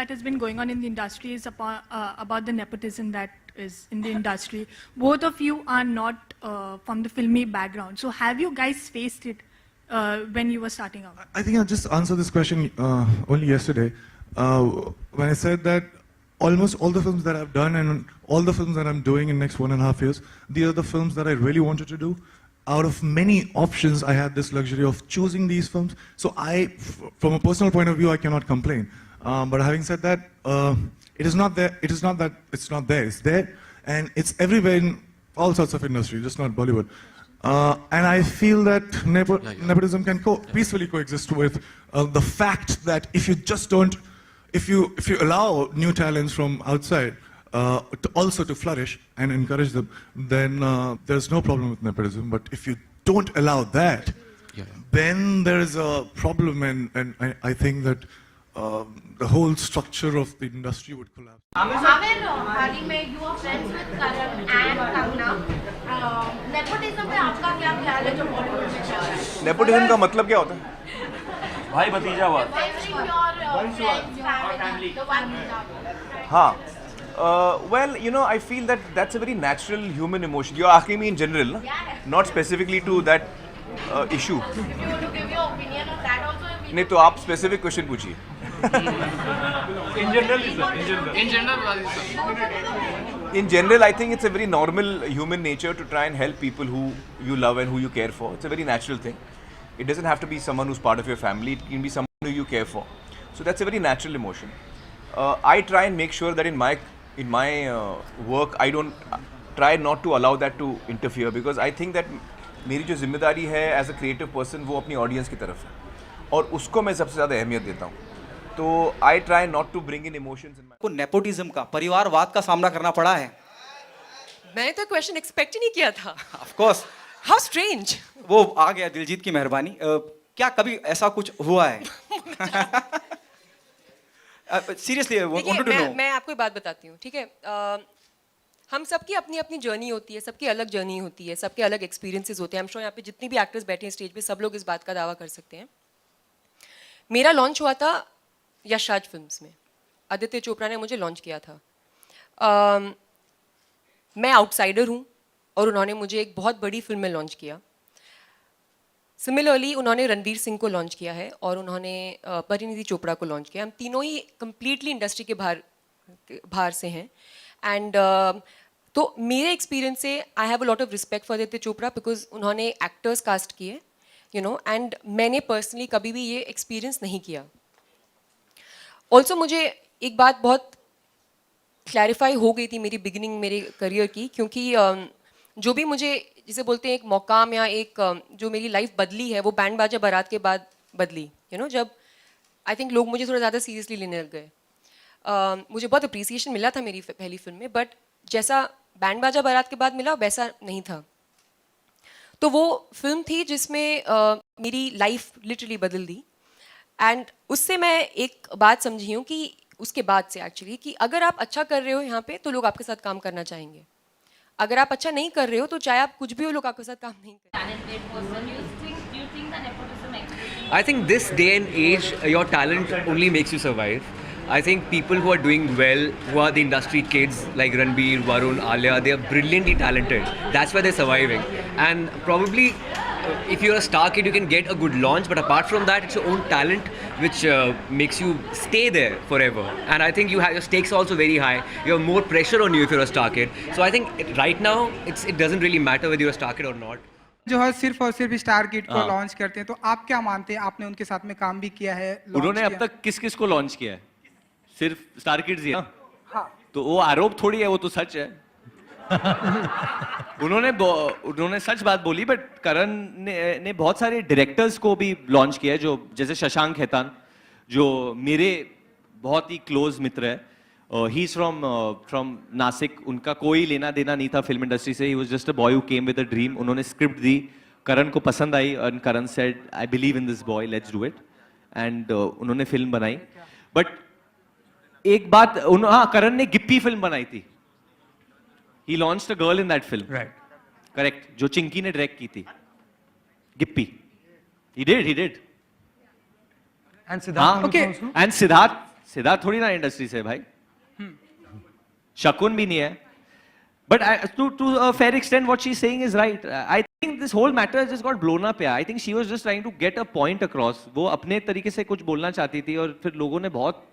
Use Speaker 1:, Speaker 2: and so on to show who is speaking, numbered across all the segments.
Speaker 1: that has been going on in the industry is about the nepotism that is in the industry. Both of you are not from the filmy background. So have you guys faced it when you were starting out?
Speaker 2: I think I just answered this question only yesterday when I said that almost all the films that I've done and all the films that I'm doing in the next 1.5 years, these are the films that I really wanted to do. Out of many options, I had this luxury of choosing these films. So from a personal point of view, I cannot complain. But having said that, it is not there. It is not that it's not there. It's there, and it's everywhere in all sorts of industries, just not Bollywood. And I feel that nepotism can peacefully coexist with the fact that if you just don't, if you allow new talents from outside also to flourish and encourage them, then there's no problem with nepotism. But if you don't allow that, then there is a problem, and I think that the whole structure of the industry would collapse.
Speaker 3: Amir, you are friends with Karan and Kangna. Nepotism पे आपका क्या ख्याल है जो बॉलीवुड में चल रहा है?
Speaker 4: नेपोटिज्म का मतलब क्या होता है? भाई भतीजावाद। हाँ, well, you know, I feel that that's a very natural human emotion. You're asking me in general, no? Not specifically to that issue.
Speaker 3: If you want to give your opinion on that also.
Speaker 4: नहीं तो आप specific question पूछिए. In general, I think it's a very normal human nature to try and help people who you love and who you care for. It's a very natural thing. It doesn't have to be someone who's part of your family. It can be someone who you care for. So that's a very natural emotion. I try and make sure that in my work, I don't try not to allow that to interfere, because I think that मेरी जो जिम्मेदारी है as a creative person वो अपनी audience की तरफ है और उसको मैं सबसे ज़्यादा अहमियत देता हूँ. तो I try not to bring in emotions in my.
Speaker 5: को नेपोटिज्म का, परिवारवाद का सामना करना पड़ा है.
Speaker 6: मैंने तो क्वेश्चन एक्सपेक्ट ही नहीं किया था.
Speaker 5: Of course.
Speaker 6: How strange.
Speaker 5: वो आ गया दिलजीत की मेहरबानी. क्या कभी ऐसा कुछ हुआ है? Seriously, I wanted to know.
Speaker 6: मैं आपको एक बात बताती हूँ, ठीक है? हम सबकी अपनी अपनी जर्नी होती है, सबकी अलग जर्नी होती है, सबके अलग एक्सपीरियंसेस होते हैं. हम श्योर यहाँ पे जितनी भी एक्टर्स बैठे हैं स्टेज पे सब लोग इस बात का दावा कर सकते हैं. मेरा लॉन्च हुआ था यश राज फिल्म्स में. आदित्य चोपड़ा ने मुझे लॉन्च किया था. मैं आउटसाइडर हूँ और उन्होंने मुझे एक बहुत बड़ी फिल्म में लॉन्च किया. सिमिलरली उन्होंने रणवीर सिंह को लॉन्च किया है और उन्होंने परिणीति चोपड़ा को लॉन्च किया. हम तीनों ही कम्प्लीटली इंडस्ट्री के बाहर से हैं. एंड तो मेरे एक्सपीरियंस से I have a lot of respect for Aditya Chopra, because उन्होंने एक्टर्स कास्ट किए, यू नो, एंड मैंने पर्सनली कभी भी ये एक्सपीरियंस नहीं किया. ऑल्सो मुझे एक बात बहुत क्लैरिफाई हो गई थी मेरी बिगिनिंग मेरे करियर की, क्योंकि जो भी मुझे जिसे बोलते हैं एक मौकाम या एक जो मेरी लाइफ बदली है वो बैंड बाजा बारात के बाद बदली. यू नो, जब आई थिंक लोग मुझे थोड़ा ज़्यादा सीरियसली लेने लग गए. मुझे बहुत अप्रिसिएशन मिला था मेरी पहली फिल्म में, बट जैसा बैंड बाजा बारात के बाद मिला वैसा नहीं था. तो वो फिल्म थी जिसमें मेरी लाइफ लिटरली बदल दी. एंड उससे मैं एक बात समझी हूँ कि उसके बाद से एक्चुअली कि अगर आप अच्छा कर रहे हो यहाँ पे तो लोग आपके साथ काम करना चाहेंगे. अगर आप अच्छा नहीं कर रहे हो तो चाहे आप कुछ भी हो लोग आपके साथ काम नहीं करेंगे.
Speaker 7: I think this day and age, your talent only makes you survive. I think people who are doing well, who are the industry kids like Ranbir, Varun, Alia, they are brilliantly talented. That's why they're surviving. And probably, if you're a star kid, you can get a good launch. But apart from that, it's your own talent which makes you stay there forever. And I think you have your stakes are also very high. You have more pressure on you if you're a star kid. So I think right now, it doesn't really matter whether you're a star kid or not.
Speaker 8: जो है सिर्फ और सिर्फ star kid को launch करते हैं, तो आप क्या मानते हैं? आपने उनके साथ में काम भी किया है.
Speaker 9: उन्होंने अब तक किस किस को लॉन्च किया है? सिर्फ स्टार किड्स ही है.
Speaker 8: हाँ.
Speaker 9: तो वो आरोप थोड़ी है, वो तो सच है. उन्होंने सच बात बोली. बट करण ने बहुत सारे डायरेक्टर्स को भी लॉन्च किया है, जो जैसे शशांक खेतान जो मेरे बहुत ही क्लोज मित्र है. He is from Nashik. उनका कोई लेना देना नहीं था फिल्म इंडस्ट्री से. He was just a boy who came with a dream. उन्होंने स्क्रिप्ट दी, करण को पसंद आई और Karan said I believe in this boy, let's do it. And उन्होंने फिल्म बनाई. बट एक बात, हाँ, करण ने गिप्पी फिल्म बनाई थी. He launched a girl in that film.
Speaker 8: Right.
Speaker 9: Correct. जो चिंकी ने डायरेक्ट की थी. Gippy. He did.
Speaker 8: And Siddharth.
Speaker 9: Okay. And Siddharth Siddharth थोड़ी ना इंडस्ट्री से है भाई, शकुन भी नहीं है. But to a fair extent, what she's saying is right. I think this whole matter has just got blown up. Yeah, I think she was just trying to get a point across. वो अपने तरीके से कुछ बोलना चाहती थी और फिर लोगों ने बहुत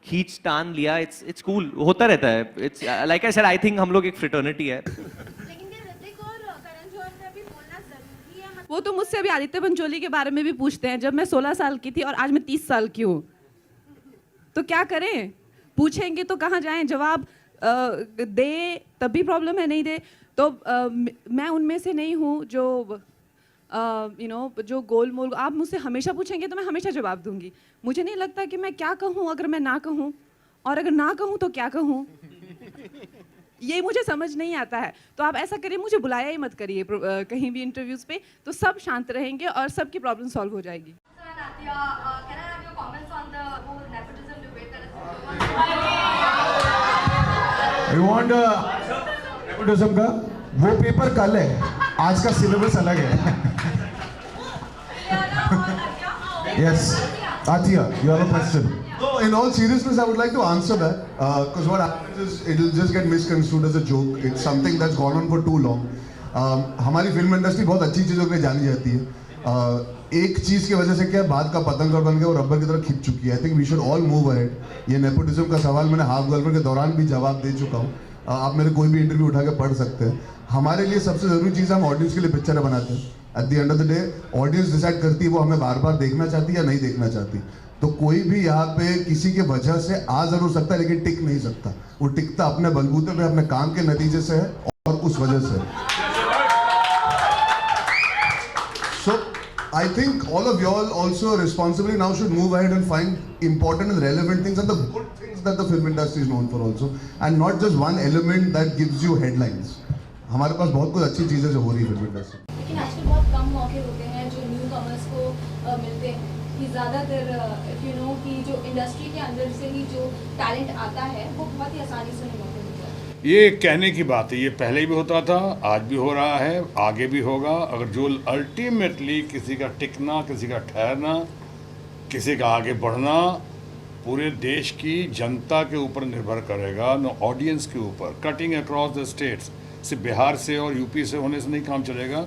Speaker 9: खींच तान लिया. It's cool. होता रहता है. It's like I said, I think हम लोग एक fraternity है.
Speaker 3: लेकिन क्या ऋतिक और करण जौहर ने भी बोलना जरूरी है?
Speaker 10: वो तो मुझसे अभी आदित्य पंचोली के बारे में भी पूछते हैं. जब मैं 16 साल की थी और आज मैं 30 साल की हूँ, तो क्या करें? पूछेंगे तो कहाँ जाएं? जवाब दे तब भी प्रॉब्लम है, नहीं दे तो मैं उनमें से नहीं हूँ जो जो गोल मोल. आप मुझसे हमेशा पूछेंगे तो मैं हमेशा जवाब दूंगी. मुझे नहीं लगता कि मैं क्या कहूँ अगर मैं ना कहूँ, और अगर ना कहूँ तो क्या कहूँ, ये मुझे समझ नहीं आता है. तो आप ऐसा करिए, मुझे बुलाया ही मत करिए कहीं भी इंटरव्यूज पे, तो सब शांत रहेंगे और सबकी प्रॉब्लम सॉल्व हो जाएगी.
Speaker 11: You want nepotism का वो पेपर कल है, आज का सिलेबस अलग है. Yes, Atiya, you have a question. No, in all seriousness, I would like to answer that because what happens is it will just get misconstrued as a joke. It's something that's gone on for too long. हमारी film industry बहुत अच्छी चीज़ों के लिए जानी जाती है. एक चीज़ की वजह से क्या बात का पतंग और बन गया और रबर की तरह खिंच चुकी है. I think we should all move ahead. ये नेपोटिज्म का सवाल मैंने हाफ गर्लफ्रेंड के दौरान भी जवाब दे चुका हूँ. आप मेरे कोई भी इंटरव्यू उठा के पढ़ सकते हैं. हमारे लिए सबसे ज़रूरी चीज़ हम ऑडियंस के लिए पिक्चर बनाते हैं. At the end of the day audience decide करती है वो हमें बार बार देखना चाहती है या नहीं देखना चाहती. तो कोई भी यहाँ पे किसी के वजह से आ जरूर सकता है लेकिन टिक नहीं सकता. वो टिकता अपने बलबूते पे अपने काम के नतीजे से है और उस वजह से. So I think all of y'all also responsibly now should move ahead and find important and relevant things and the good things that the film industry is known for also, and not just one element that gives you headlines. हमारे पास बहुत कुछ अच्छी चीजें जो हो रही है film industry.
Speaker 3: लेकिन आजकल बहुत कम मौके होते हैं जो न्यू कमर्स को मिलते हैं. कि ज़्यादातर इफ यू नो कि जो इंडस्ट्री के अंदर से ही जो टैलेंट आता है वो बहुत ही आसानी से नहीं मौके मिलता है.
Speaker 12: ये कहने की बात है, ये पहले भी होता था, आज भी हो रहा है, आगे भी होगा. अगर जो अल्टीमेटली किसी का टिकना, किसी का ठहरना, किसी का आगे बढ़ना पूरे देश की जनता के ऊपर निर्भर करेगा, न ऑडियंस के ऊपर. कटिंग अक्रॉस द स्टेट्स, सिर्फ बिहार से और यूपी से होने से नहीं काम चलेगा.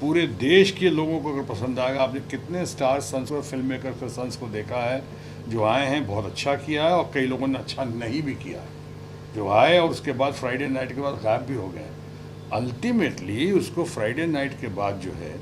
Speaker 12: पूरे देश के लोगों को अगर पसंद आएगा. आपने कितने स्टार सन्स और फिल्म मेकर सन्स को देखा है जो आए हैं, बहुत अच्छा किया है, और कई लोगों ने अच्छा नहीं भी किया है जो आए और उसके बाद फ्राइडे नाइट के बाद गायब भी हो गए. अल्टीमेटली उसको फ्राइडे नाइट के बाद जो है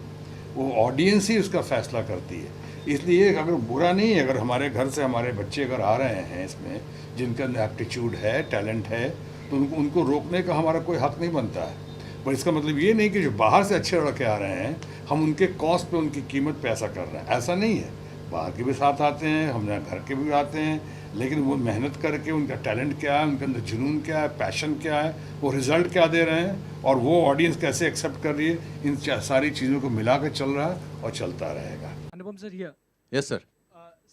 Speaker 12: वो ऑडियंस ही उसका फैसला करती है. इसलिए अगर बुरा नहीं है, अगर हमारे घर से हमारे बच्चे अगर आ रहे हैं इसमें जिनका एप्टीट्यूड है, टैलेंट है, तो उनको रोकने का हमारा कोई हक नहीं बनता है. पर इसका मतलब ये नहीं कि जो बाहर से अच्छे लड़के आ रहे हैं हम उनके कॉस्ट पे उनकी कीमत पे ऐसा कर रहे हैं. ऐसा नहीं है. बाहर के भी साथ आते हैं, हमारे घर के भी आते हैं, लेकिन वो मेहनत करके उनका टैलेंट क्या है, उनके अंदर जुनून क्या है, पैशन क्या है, वो रिज़ल्ट क्या दे रहे हैं और वो ऑडियंस कैसे एक्सेप्ट कर रही है, इन सारी चीज़ों को मिला कर चल रहा है और चलता रहेगा.
Speaker 13: Anupam sir here.
Speaker 14: Yes sir.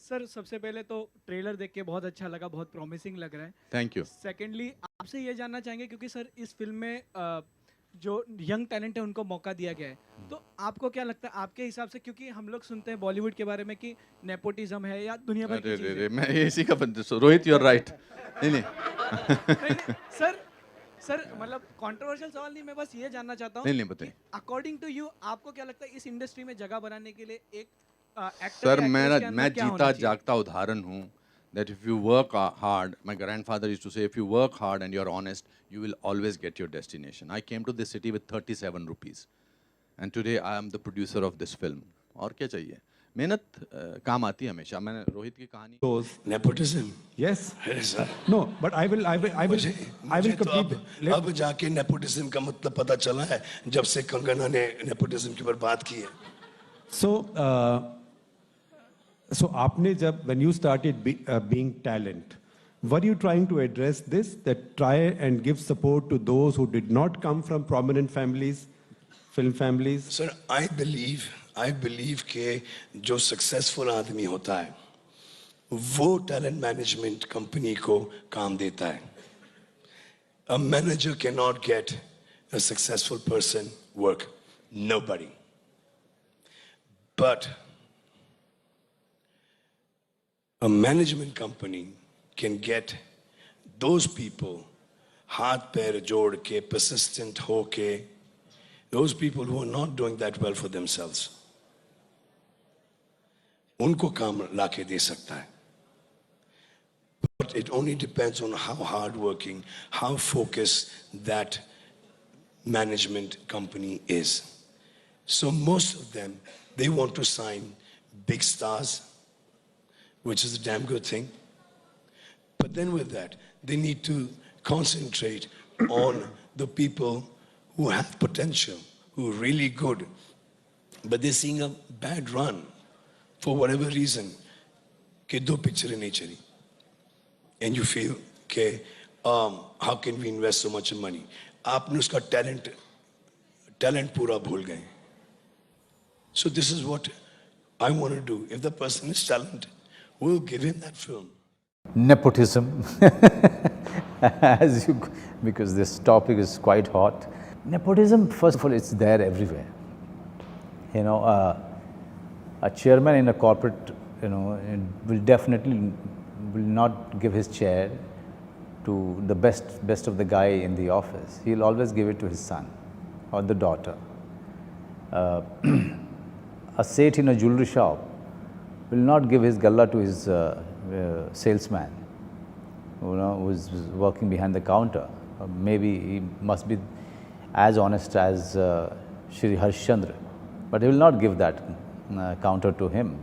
Speaker 13: Sir सबसे पहले तो ट्रेलर देख के बहुत अच्छा लगा, बहुत प्रॉमिसिंग लग रहा है.
Speaker 14: Thank you.
Speaker 13: सेकेंडली आपसे ये जानना चाहेंगे क्योंकि सर इस फिल्म में जो यंग टैलेंट है उनको मौका दिया गया है, तो आपको क्या लगता है आपके हिसाब से, क्योंकि हम लोग सुनते हैं बॉलीवुड के बारे में कि नेपोटिज्म है या दुनिया भर की चीजें.
Speaker 14: मैं इसी का रोहित यू आर राइट. नहीं
Speaker 13: सर मतलब कंट्रोवर्शियल सवाल नहीं, मैं बस ये जानना चाहता हूँ.
Speaker 14: नहीं बताइए.
Speaker 13: अकॉर्डिंग टू यू आपको क्या लगता है इस इंडस्ट्री में जगह बनाने के लिए एक एक्टर
Speaker 14: सर मैं जीता जागता उदाहरण हूँ. That if you work hard, my grandfather used to say, if you work hard and you're honest, you will always get your destination. I came to this city with 37 rupees. And today I am the producer of this film. और क्या चाहिए? मेहनत काम आती है हमेशा. मैंने रोहित की कहानी.
Speaker 15: Nepotism.
Speaker 11: Yes.
Speaker 15: sir.
Speaker 11: No, but I will complete.
Speaker 15: अब जाके नेपोटिज्म का मतलब पता चला है जब से कंगना ने नेपोटिज्म के ऊपर बात की है.
Speaker 11: So आपने जब when you started being talent, were you trying to address this, that try and give support to those who did not come from prominent families, film families?
Speaker 15: Sir, I believe कि जो successful आदमी होता है वो talent management company को काम देता है. A manager cannot get a successful person work. Nobody. But a management company can get those people हाथ पैर जोड़ के persistent होके, those people who are not doing that well for themselves, उनको काम लाके दे सकता है. But it only depends on how hardworking, how focused that management company is. So most of them, they want to sign big stars, which is a damn good thing. But then with that, they need to concentrate on the people who have potential, who are really good, but they're seeing a bad run for whatever reason. कि दो पिक्चरें नहीं चली. And you feel, okay, how can we invest so much money? आपने उसका talent पूरा भूल गए. So this is what I want to do. If the person is talented, we'll give him that film.
Speaker 16: Nepotism, because this topic is quite hot. Nepotism, first of all, it's there everywhere. You know, a chairman in a corporate, you know, will not give his chair to the best of the guy in the office. He'll always give it to his son or the daughter. A seth in a jewelry shop will not give his galla to his salesman, you know, who's working behind the counter. Maybe he must be as honest as Shri Harshchandra, but he will not give that counter to him.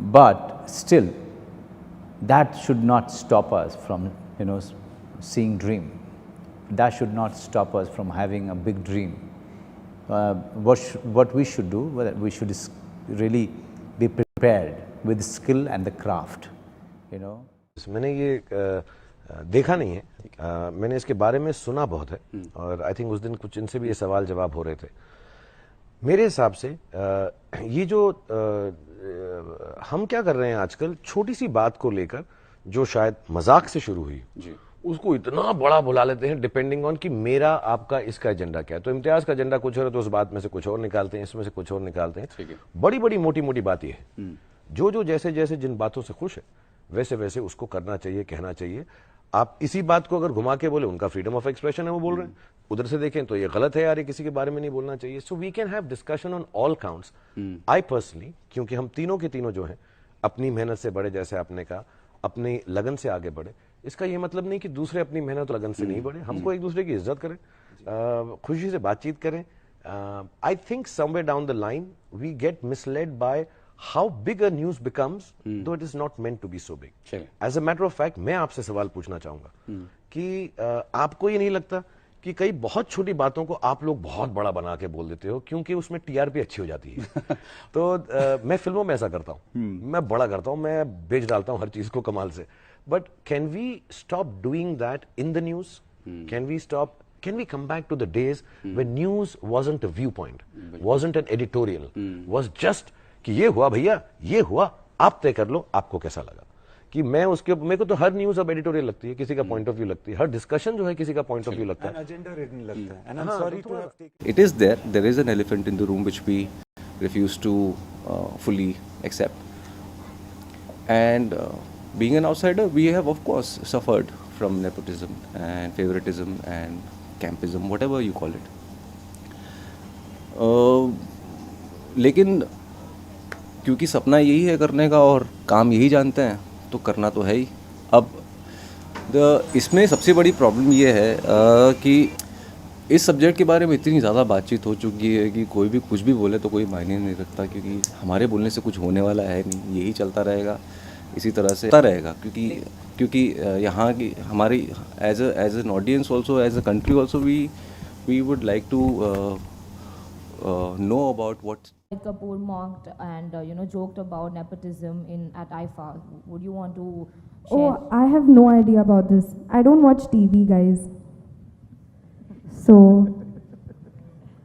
Speaker 16: But still, that should not stop us from, you know, seeing dream. That should not stop us from having a big dream. What we should do, we should really be prepared with skill and the craft, you know.
Speaker 17: मैंने ये देखा नहीं है, मैंने इसके बारे में सुना बहुत है, और आई थिंक उस दिन कुछ इनसे भी ये सवाल जवाब हो रहे थे. मेरे हिसाब से ये जो हम क्या कर रहे हैं आजकल, छोटी सी बात को लेकर जो शायद मजाक से शुरू हुई उसको इतना बड़ा बुला लेते हैं, डिपेंडिंग ऑन कि मेरा आपका इसका एजेंडा क्या है. तो इम्तियाज का एजेंडा कुछ और, तो उस बात में से कुछ और निकालते हैं, इसमें से कुछ और निकालते हैं. बड़ी बड़ी मोटी मोटी बात ये है, जो जैसे जैसे जिन बातों से खुश है वैसे वैसे उसको करना चाहिए, कहना चाहिए. आप इसी बात को अगर घुमा के बोले, उनका फ्रीडम ऑफ एक्सप्रेशन है, वो बोल रहे हैं. उधर से देखें तो ये गलत है यार, ये किसी के बारे में नहीं बोलना चाहिए. So we can have discussion on all counts. I personally, क्योंकि हम तीनों के तीनों जो हैं अपनी मेहनत से बढ़े, जैसे आपने कहा, अपनी लगन से आगे बढ़े. इसका ये मतलब नहीं कि दूसरे अपनी मेहनत लगन से नहीं बढ़े. हमको एक दूसरे की इज्जत करें, खुशी से बातचीत करें. I think somewhere down the line we get misled by how big a news becomes, though it is not meant to be so big. As a matter of fact, मैं आपसे सवाल पूछना चाहूंगा कि आपको ये नहीं लगता कि कई बहुत छोटी बातों को आप लोग बहुत बड़ा बना के बोल देते हो, क्योंकि उसमें टीआरपी अच्छी हो जाती है. तो मैं फिल्मों में ऐसा करता हूँ, मैं बड़ा करता हूँ, मैं बेच डालता हूँ हर चीज को कमाल से. But can we stop doing that in the news? Can we come back to the days when news wasn't a viewpoint, wasn't an editorial, was just कि ये हुआ भैया, ये हुआ, आप तय कर लो आपको कैसा लगा. कि मैं उसके, मेरे को तो हर न्यूज अब एडिटोरियल लगती है, किसी का पॉइंट ऑफ व्यू लगती है, हर डिस्कशन जो है किसी का पॉइंट ऑफ व्यू लगता है.
Speaker 18: एजेंडा रिटन लगता है. And I'm sorry to have taken.
Speaker 19: It is there is an elephant in the room which we refuse to fully accept. And being an outsider, we have of course suffered from nepotism and favoritism and campism, whatever you call it. लेकिन क्योंकि सपना यही है करने का और काम यही जानते हैं, तो करना तो है ही. अब इसमें सबसे बड़ी प्रॉब्लम ये है कि इस सब्जेक्ट के बारे में इतनी ज़्यादा बातचीत हो चुकी है कि कोई भी कुछ भी बोले तो कोई मायने नहीं रखता, क्योंकि हमारे बोलने से कुछ होने वाला है नहीं. यही चलता रहेगा, इसी तरह से चलता रहेगा. क्योंकि यहाँ की हमारी as an audience also, as a country also, we would like to know about what
Speaker 20: Kapoor mocked and joked about nepotism at IFA. Would you want to share?
Speaker 21: Oh, I have no idea about this. I don't watch TV, guys. So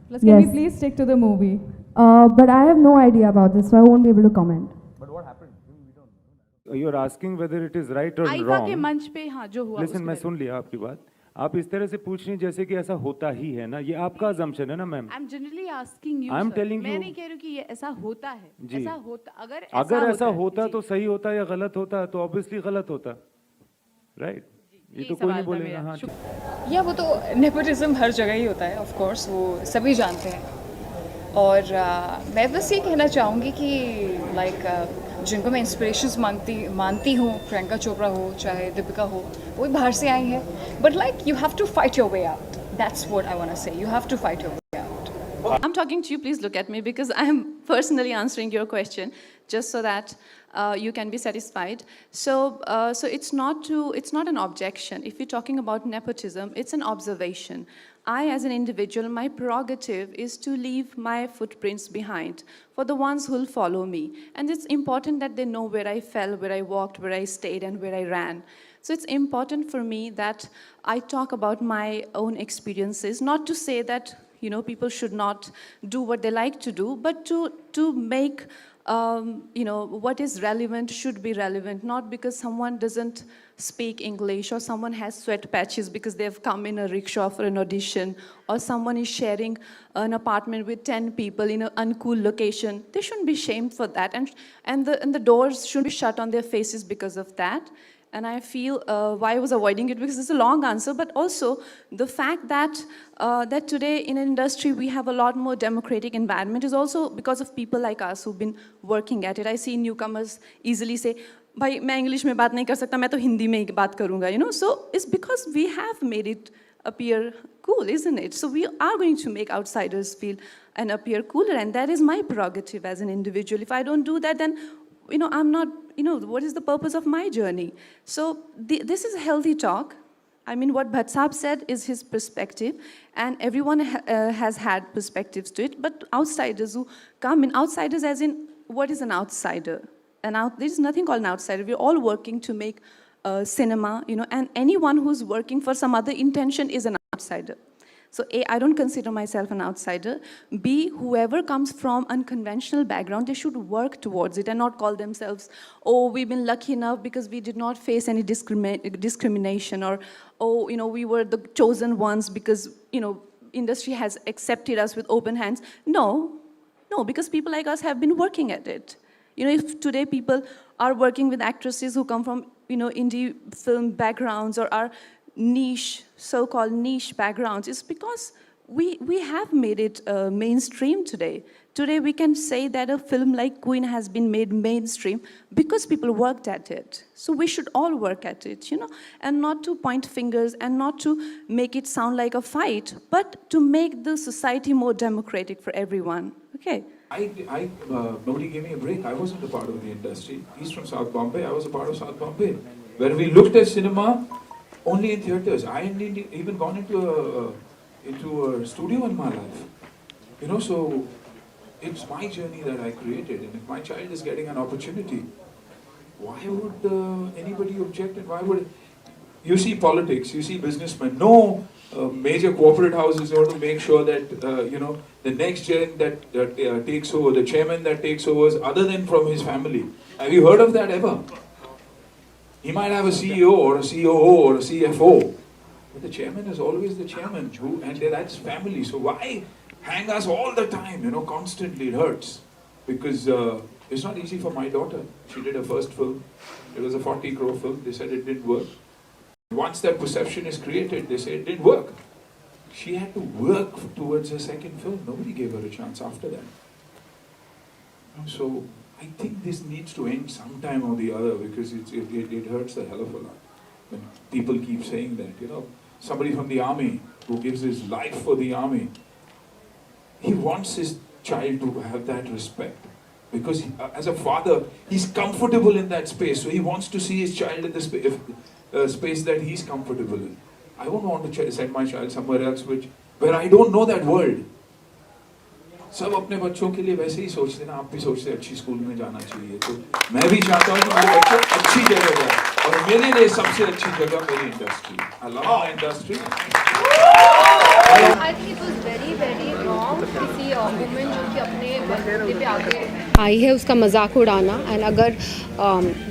Speaker 10: Plus, can we please stick to the movie?
Speaker 21: But I have no idea about this, so I won't be able to comment.
Speaker 18: But what happened? We don't know. You're asking whether it is right or
Speaker 10: IIFA
Speaker 18: wrong.
Speaker 10: के मंच पे हाँ जो हुआ.
Speaker 18: Listen, मैं सुन लिया आपकी बात.
Speaker 1: आप इस तरह से पूछ रही हैं जैसे कि ऐसा होता ही है ना, ये आपका assumption है ना ma'am.
Speaker 10: I am generally asking you,
Speaker 1: I'm telling
Speaker 10: मैं
Speaker 1: you-
Speaker 10: नहीं कह रही हूँ कि ये ऐसा होता है.
Speaker 1: जी.
Speaker 10: ऐसा होता, अगर
Speaker 1: ऐसा
Speaker 10: है,
Speaker 1: होता
Speaker 10: जी.
Speaker 1: तो सही होता या गलत होता तो ऑब्वियसली गलत होता, राइट? ये तो कोई नहीं बोलेगा. हाँ,
Speaker 22: या वो तो नेपोटिज्म हर जगह ही होता है, ऑफ कोर्स वो सभी जानते हैं. और मैं बस ये कहना चाहूँगी कि लाइक जिनको मैं इंस्पिरेशंस मानती हूँ, प्रियंका चोपड़ा हो चाहे दीपिका हो, वो भी बाहर से आई हैं. But like you have to fight your way out. That's what I want to say. You have to fight your way out.
Speaker 10: I'm talking to you, please look at me because I am personally answering your question just so that you can be satisfied. So it's not an objection. If we're talking about nepotism, it's an observation. I, as an individual, my prerogative is to leave my footprints behind for the ones who'll follow me. And it's important that they know where I fell, where I walked, where I stayed, and where I ran. So it's important for me that I talk about my own experiences, not to say that people should not do what they like to do, but to make, what is relevant should be relevant, not because someone doesn't speak English or someone has sweat patches because they've come in a rickshaw for an audition, or someone is sharing an apartment with 10 people in an uncool location. They shouldn't be shamed for that, and the doors shouldn't be shut on their faces because of that. And I feel why I was avoiding it because it's a long answer, but also the fact that that today in an industry we have a lot more democratic environment is also because of people like us who've been working at it. I see newcomers easily say, भाई मैं English में बात नहीं कर सकता, मैं तो हिंदी में ही बात करूँगा, So it's because we have made it appear cool, isn't it? So we are going to make outsiders feel and appear cooler, and that is my prerogative as an individual. If I don't do that, then I'm not, what is the purpose of my journey? So this is a healthy talk. I mean, what Bhatt Sahab said is his perspective, and everyone has had perspectives to it. But outsiders who come in, outsiders as in, what is an outsider? There is nothing called an outsider. We're all working to make cinema, and anyone who's working for some other intention is an outsider. So A, I don't consider myself an outsider. B, whoever comes from unconventional background, they should work towards it and not call themselves, oh, we've been lucky enough because we did not face any discrimination, or, oh, we were the chosen ones because, industry has accepted us with open hands. No, because people like us have been working at it. If today people are working with actresses who come from, indie film backgrounds or are niche, so-called niche backgrounds, is because we have made it mainstream today. Today we can say that a film like Queen has been made mainstream because people worked at it. So we should all work at it, and not to point fingers and not to make it sound like a fight, but to make the society more democratic for everyone. Okay.
Speaker 23: Nobody gave me a break. I wasn't a part of the industry. He's from South Bombay. I was a part of South Bombay, where we looked at cinema only in theatres. I hadn't even gone into a studio in my life. So it's my journey that I created, and if my child is getting an opportunity, why would anybody object? And why would you see politics? You see businessmen. No major corporate houses want to make sure that the next gen that takes over, the chairman that takes over, is other than from his family. Have you heard of that ever? He might have a CEO or a COO or a CFO, but the chairman is always the chairman, and that's family. So why hang us all the time, constantly? It hurts. Because it's not easy for my daughter. She did her first film. It was a 40 crore film. They said it didn't work. Once that perception is created, they say it didn't work. She had to work towards her second film. Nobody gave her a chance after that. So I think this needs to end sometime or the other, because it hurts the hell of a lot when people keep saying that. Somebody from the army who gives his life for the army, he wants his child to have that respect, because as a father, he's comfortable in that space, so he wants to see his child in the space that he's comfortable in. I won't want to send my child somewhere else where I don't know that world. सब अपने बच्चों के लिए वैसे ही सोचते ना, आप भी सोचते अच्छी स्कूल में जाना चाहिए, तो मैं भी चाहता हूँ कि मेरे बच्चे अच्छी जगह जाए, और मेरे लिए सबसे अच्छी जगह मेरी industry. I love my industry.
Speaker 3: I think it was very, very wrong किसी woman जो कि अपने बर्थडे पे आके
Speaker 2: आई है उसका मजाक उड़ाना, एंड अगर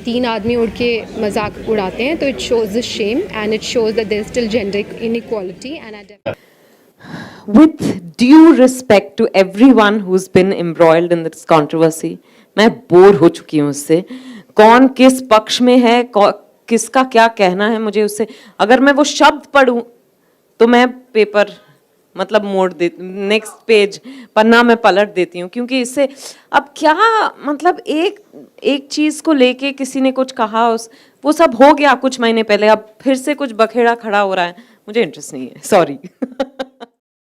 Speaker 2: 3 आदमी उड़ के मजाक उड़ाते हैं तो it shows the shame and it shows that there is still gender inequality and
Speaker 4: With due respect to everyone who's been embroiled in this controversy, मैं बोर हो चुकी हूँ उससे. कौन किस पक्ष में है, किसका क्या कहना है, मुझे उससे अगर मैं वो शब्द पढ़ूं तो मैं पेपर मतलब मोड़ देती, नेक्स्ट पेज पन्ना में पलट देती हूँ, क्योंकि इससे अब क्या मतलब एक चीज़ को लेके किसी ने कुछ कहा, वो सब हो गया कुछ महीने पहले, अब फिर से कुछ बखेड़ा खड़ा हो रहा है, मुझे इंटरेस्ट नहीं है, सॉरी.